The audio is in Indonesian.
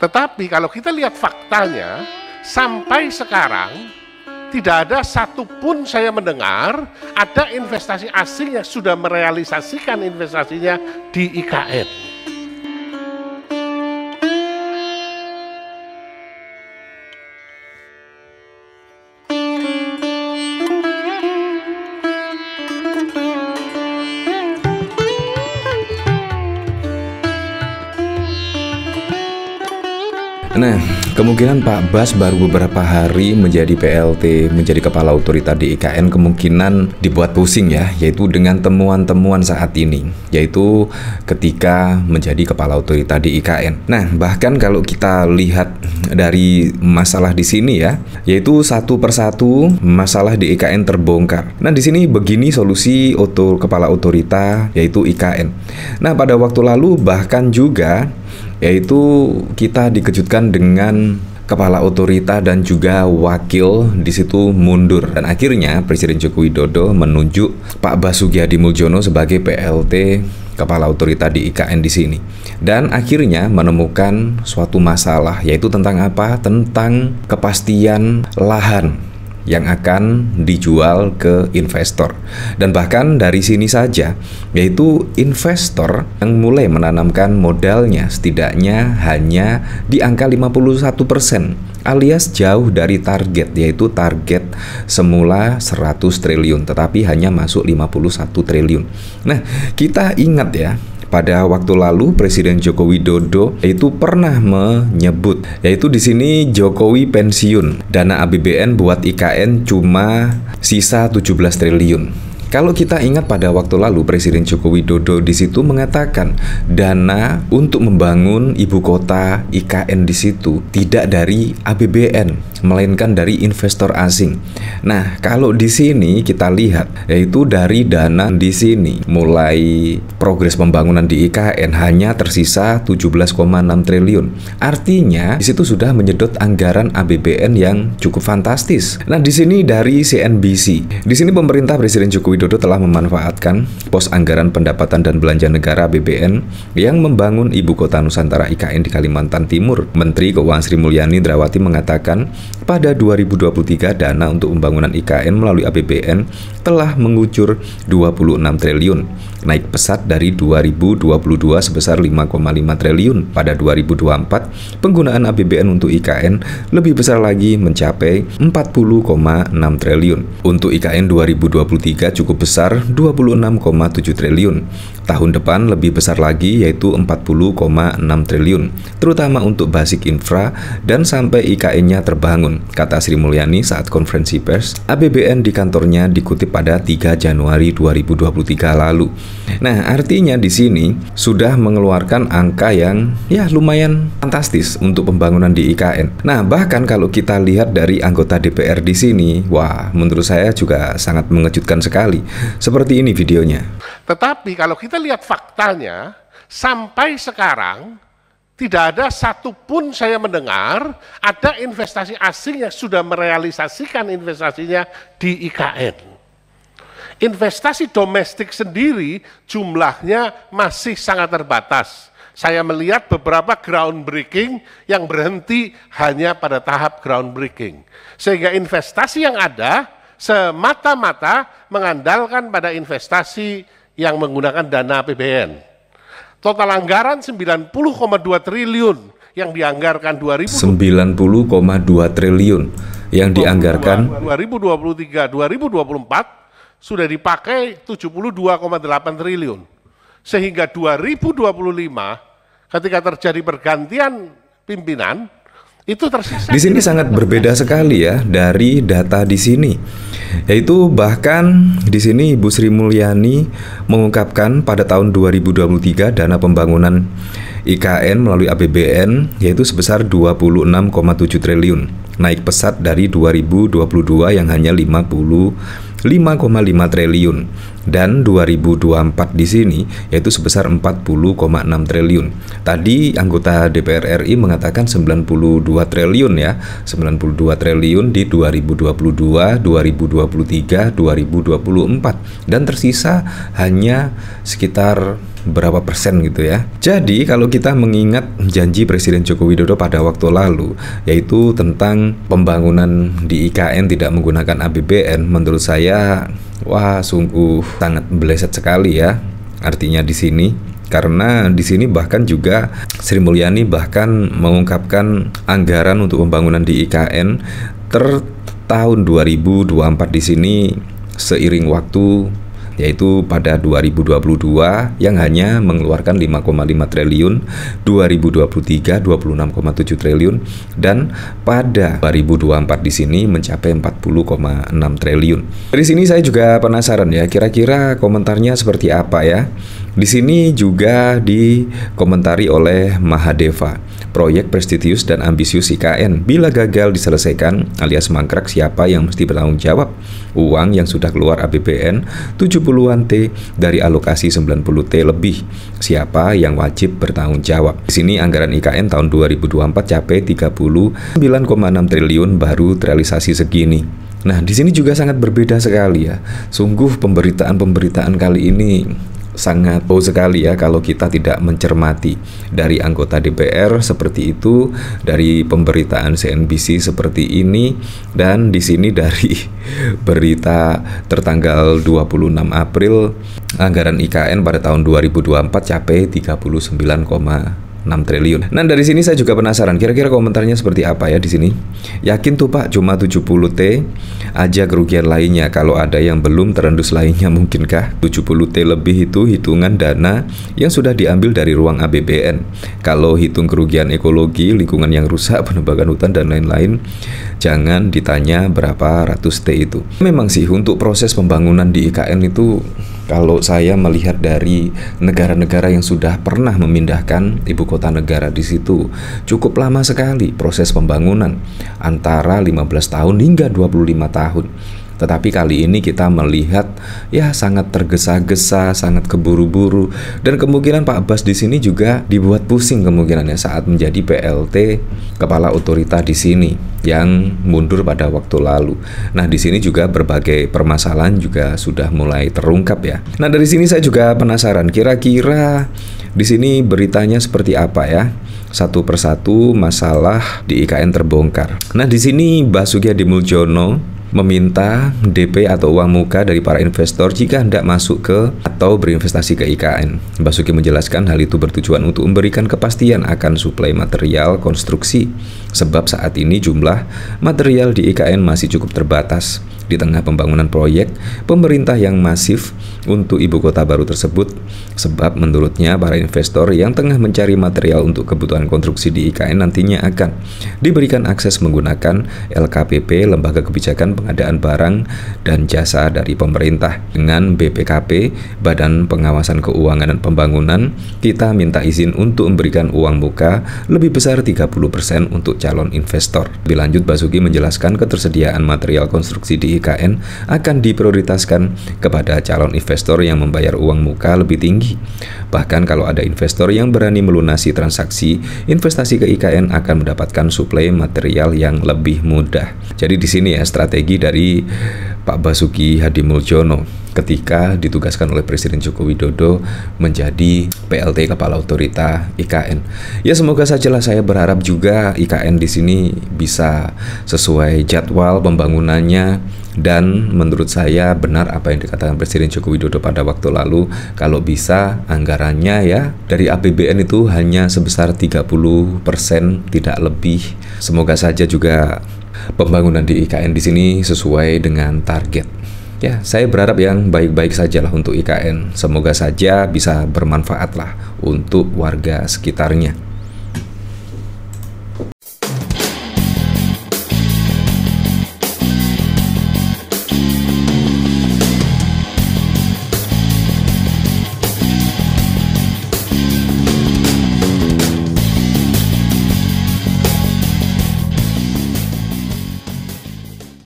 Tetapi kalau kita lihat faktanya, sampai sekarang tidak ada satupun saya mendengar ada investasi asing yang sudah merealisasikan investasinya di IKN. Nah, kemungkinan Pak Bas baru beberapa hari menjadi PLT, menjadi Kepala Otorita di IKN, kemungkinan dibuat pusing ya, yaitu dengan temuan-temuan saat ini, yaitu ketika menjadi Kepala Otorita di IKN. Nah, bahkan kalau kita lihat dari masalah di sini ya, yaitu satu persatu masalah di IKN terbongkar. Nah, di sini begini solusi Kepala Otorita, yaitu IKN. Nah, pada waktu lalu bahkan juga yaitu kita dikejutkan dengan Kepala Otorita dan juga wakil di situ mundur, dan akhirnya Presiden Joko Widodo menunjuk Pak Basuki Hadimuljono sebagai PLT Kepala Otorita di IKN di sini, dan akhirnya menemukan suatu masalah, yaitu tentang apa? Tentang kepastian lahan yang akan dijual ke investor. Dan bahkan dari sini saja, yaitu investor yang mulai menanamkan modalnya setidaknya hanya di angka 51%, alias jauh dari target, yaitu target semula 100 triliun tetapi hanya masuk 51 triliun. Nah, kita ingat ya, pada waktu lalu Presiden Joko Widodo itu pernah menyebut, yaitu di sini Jokowi pensiun, dana APBN buat IKN cuma sisa 17 triliun. Kalau kita ingat pada waktu lalu Presiden Joko Widodo di situ mengatakan dana untuk membangun ibu kota IKN di situ tidak dari APBN melainkan dari investor asing. Nah, kalau di sini kita lihat yaitu dari dana di sini mulai progres pembangunan di IKN hanya tersisa 17,6 triliun. Artinya di situ sudah menyedot anggaran APBN yang cukup fantastis. Nah, di sini dari CNBC, di sini pemerintah Presiden Joko Widodo telah memanfaatkan pos anggaran pendapatan dan belanja negara APBN yang membangun ibu kota Nusantara IKN di Kalimantan Timur. Menteri Keuangan Sri Mulyani Indrawati mengatakan pada 2023 dana untuk pembangunan IKN melalui APBN telah mengucur 26 triliun, naik pesat dari 2022 sebesar 5,5 triliun. Pada 2024 penggunaan APBN untuk IKN lebih besar lagi mencapai 40,6 triliun. Untuk IKN 2023 cukup besar 26,7 triliun. Tahun depan lebih besar lagi yaitu 40,6 triliun, terutama untuk basic infra dan sampai IKN-nya terbangun, kata Sri Mulyani saat konferensi pers APBN di kantornya dikutip pada 3 Januari 2023 lalu. Nah, artinya di sini sudah mengeluarkan angka yang ya lumayan fantastis untuk pembangunan di IKN. Nah, bahkan kalau kita lihat dari anggota DPR di sini, wah, menurut saya juga sangat mengejutkan sekali. Seperti ini videonya. Tetapi kalau kita lihat faktanya, sampai sekarang tidak ada satupun saya mendengar ada investasi asing yang sudah merealisasikan investasinya di IKN. Investasi domestik sendiri jumlahnya masih sangat terbatas. Saya melihat beberapa groundbreaking yang berhenti hanya pada tahap groundbreaking. Sehingga investasi yang ada semata-mata mengandalkan pada investasi yang menggunakan dana APBN. Total anggaran 90,2 triliun yang dianggarkan 90,2 triliun yang dianggarkan 2023-2024 sudah dipakai 72,8 triliun. Sehingga 2025 ketika terjadi pergantian pimpinan itu tersisa. Di sini sangat berbeda sekali ya dari data di sini. Yaitu bahkan di sini Ibu Sri Mulyani mengungkapkan pada tahun 2023 dana pembangunan IKN melalui APBN yaitu sebesar 26,7 triliun, naik pesat dari 2022 yang hanya 55,5 triliun. dan 2024 di sini yaitu sebesar 40,6 triliun. Tadi anggota DPR RI mengatakan 92 triliun ya, 92 triliun di 2022, 2023, 2024 dan tersisa hanya sekitar berapa persen gitu ya. Jadi kalau kita mengingat janji Presiden Joko Widodo pada waktu lalu yaitu tentang pembangunan di IKN tidak menggunakan APBN, menurut saya wah sungguh sangat meleset sekali ya. Artinya di sini karena di sini bahkan juga Sri Mulyani bahkan mengungkapkan anggaran untuk pembangunan di IKN tahun 2024 di sini seiring waktu yaitu pada 2022 yang hanya mengeluarkan 5,5 triliun, 2023 26,7 triliun dan pada 2024 di sini mencapai 40,6 triliun. Dari sini saya juga penasaran ya, kira-kira komentarnya seperti apa ya? Di sini juga dikomentari oleh Mahadeva, proyek prestisius dan ambisius IKN bila gagal diselesaikan alias mangkrak siapa yang mesti bertanggung jawab? Uang yang sudah keluar APBN 70-an T dari alokasi 90 T lebih. Siapa yang wajib bertanggung jawab? Di sini anggaran IKN tahun 2024 capai 39,6 triliun baru terrealisasi segini. Nah, di sini juga sangat berbeda sekali ya. Sungguh pemberitaan kali ini sangat bau sekali ya kalau kita tidak mencermati dari anggota DPR seperti itu, dari pemberitaan CNBC seperti ini, dan di sini dari berita tertanggal 26 April anggaran IKN pada tahun 2024 capai 39,6 triliun. Nah, dari sini saya juga penasaran kira-kira komentarnya seperti apa ya di sini. Yakin tuh Pak cuma 70 T aja kerugian lainnya, kalau ada yang belum terendus lainnya mungkinkah? 70 T lebih itu hitungan dana yang sudah diambil dari ruang APBN. Kalau hitung kerugian ekologi, lingkungan yang rusak, penebangan hutan dan lain-lain, jangan ditanya berapa ratus T itu. Memang sih untuk proses pembangunan di IKN itu kalau saya melihat dari negara-negara yang sudah pernah memindahkan ibu kota negara di situ cukup lama sekali proses pembangunan, antara 15 tahun hingga 25 tahun. Tetapi kali ini kita melihat ya sangat tergesa-gesa, sangat keburu-buru, dan kemungkinan Pak Bas di sini juga dibuat pusing kemungkinannya saat menjadi PLT kepala otorita di sini yang mundur pada waktu lalu. Nah, di sini juga berbagai permasalahan juga sudah mulai terungkap ya. Nah, dari sini saya juga penasaran kira-kira di sini beritanya seperti apa ya? Satu persatu masalah di IKN terbongkar. Nah, di sini Basuki Hadimuljono meminta DP atau uang muka dari para investor jika hendak masuk ke atau berinvestasi ke IKN. Basuki menjelaskan hal itu bertujuan untuk memberikan kepastian akan suplai material konstruksi, sebab saat ini jumlah material di IKN masih cukup terbatas. Di tengah pembangunan proyek pemerintah yang masif untuk ibu kota baru tersebut, sebab menurutnya para investor yang tengah mencari material untuk kebutuhan konstruksi di IKN nantinya akan diberikan akses menggunakan LKPP, Lembaga Kebijakan Pengadaan Barang dan Jasa dari pemerintah. Dengan BPKP, Badan Pengawasan Keuangan dan Pembangunan, kita minta izin untuk memberikan uang muka lebih besar 30% untuk calon investor. Lebih lanjut, Basuki menjelaskan ketersediaan material konstruksi di IKN akan diprioritaskan kepada calon investor yang membayar uang muka lebih tinggi. Bahkan kalau ada investor yang berani melunasi transaksi investasi ke IKN akan mendapatkan suplai material yang lebih mudah. Jadi di sini ya strategi dari Pak Basuki Hadimuljono ketika ditugaskan oleh Presiden Joko Widodo menjadi PLT Kepala Otorita IKN. Ya semoga sajalah, saya berharap juga IKN di sini bisa sesuai jadwal pembangunannya, dan menurut saya benar apa yang dikatakan Presiden Joko Widodo pada waktu lalu, kalau bisa anggarannya ya dari APBN itu hanya sebesar 30%, tidak lebih. Semoga saja juga pembangunan di IKN di sini sesuai dengan target. Ya, saya berharap yang baik-baik sajalah untuk IKN. Semoga saja bisa bermanfaat lah untuk warga sekitarnya.